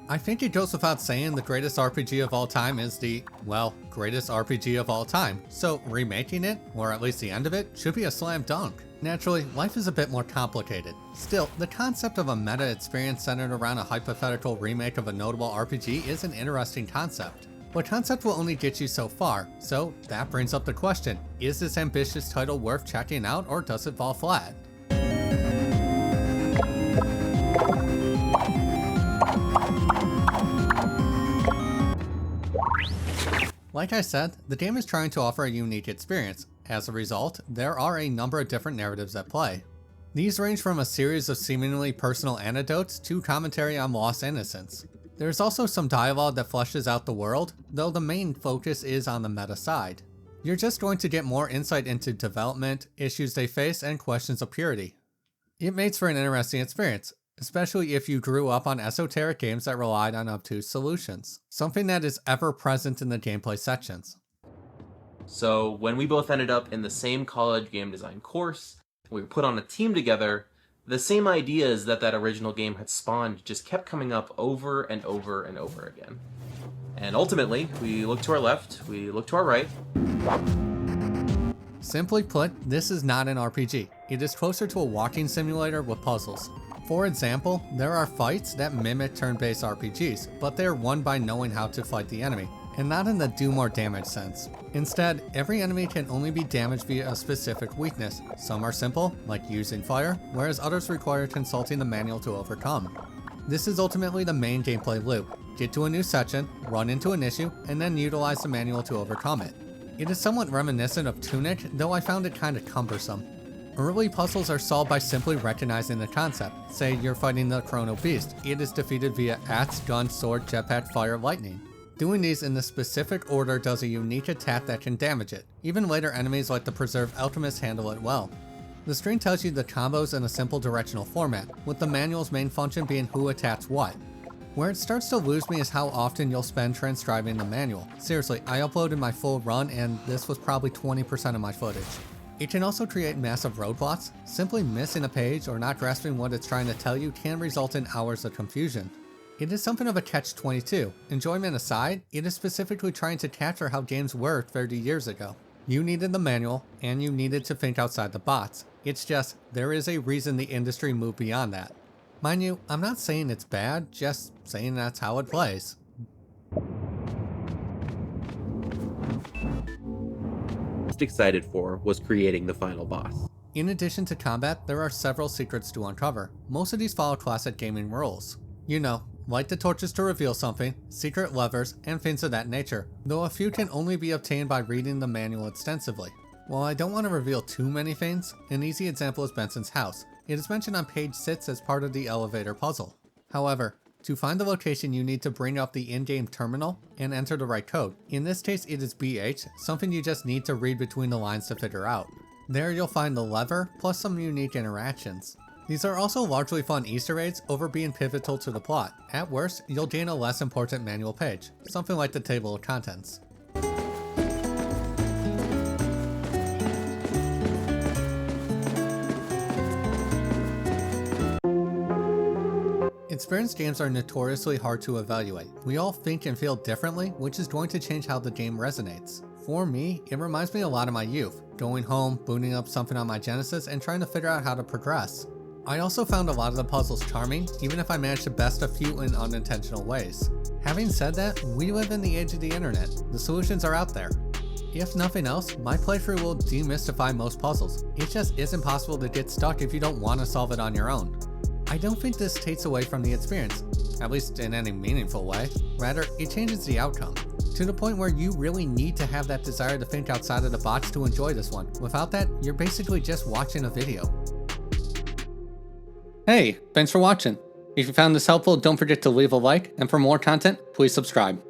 I think it goes without saying the greatest RPG of all time is the, well, greatest RPG of all time, so remaking it, or at least the end of it, should be a slam dunk. Naturally, life is a bit more complicated. Still, the concept of a meta experience centered around a hypothetical remake of a notable RPG is an interesting concept. But concept will only get you so far, so that brings up the question, is this ambitious title worth checking out or does it fall flat? Like I said, the game is trying to offer a unique experience. As a result, there are a number of different narratives at play. These range from a series of seemingly personal anecdotes to commentary on lost innocence. There's also some dialogue that fleshes out the world, though the main focus is on the meta side. You're just going to get more insight into development, issues they face, and questions of purity. It makes for an interesting experience, especially if you grew up on esoteric games that relied on obtuse solutions, something that is ever present in the gameplay sections. So when we both ended up in the same college game design course, we were put on a team together, the same ideas that original game had spawned just kept coming up over and over and over again. And ultimately, we looked to our left, we looked to our right. Simply put, this is not an RPG. It is closer to a walking simulator with puzzles. For example, there are fights that mimic turn-based RPGs, but they are won by knowing how to fight the enemy, and not in the do more damage sense. Instead, every enemy can only be damaged via a specific weakness. Some are simple, like using fire, whereas others require consulting the manual to overcome. This is ultimately the main gameplay loop. Get to a new section, run into an issue, and then utilize the manual to overcome it. It is somewhat reminiscent of Tunic, though I found it kinda cumbersome. Early puzzles are solved by simply recognizing the concept. Say you're fighting the Chrono Beast. It is defeated via axe, gun, sword, jetpack, fire, lightning. Doing these in the specific order does a unique attack that can damage it. Even later enemies like the Preserved Alchemist handle it well. The screen tells you the combos in a simple directional format, with the manual's main function being who attacks what. Where it starts to lose me is how often you'll spend transcribing the manual. Seriously, I uploaded my full run and this was probably 20% of my footage. It can also create massive roadblocks. Simply missing a page or not grasping what it's trying to tell you can result in hours of confusion. It is something of a catch-22. Enjoyment aside, it is specifically trying to capture how games were 30 years ago. You needed the manual, and you needed to think outside the box. It's just, there is a reason the industry moved beyond that. Mind you, I'm not saying it's bad, just saying that's how it plays. Most excited for was creating the final boss. In addition to combat, there are several secrets to uncover. Most of these follow classic gaming rules. You know, light the torches to reveal something, secret levers, and things of that nature, though a few can only be obtained by reading the manual extensively. While I don't want to reveal too many things, an easy example is Benson's house. It is mentioned on page 6 as part of the elevator puzzle. However, to find the location you need to bring up the in-game terminal and enter the right code. In this case it is BH, something you just need to read between the lines to figure out. There you'll find the lever, plus some unique interactions. These are also largely fun Easter eggs over being pivotal to the plot. At worst, you'll gain a less important manual page, something like the table of contents. Experienced games are notoriously hard to evaluate. We all think and feel differently, which is going to change how the game resonates. For me, it reminds me a lot of my youth, going home, booting up something on my Genesis, and trying to figure out how to progress. I also found a lot of the puzzles charming, even if I managed to best a few in unintentional ways. Having said that, we live in the age of the internet. The solutions are out there. If nothing else, my playthrough will demystify most puzzles. It just isn't possible to get stuck if you don't want to solve it on your own. I don't think this takes away from the experience, at least in any meaningful way. Rather, it changes the outcome, to the point where you really need to have that desire to think outside of the box to enjoy this one. Without that, you're basically just watching a video. Hey, thanks for watching. If you found this helpful, don't forget to leave a like, and for more content, please subscribe.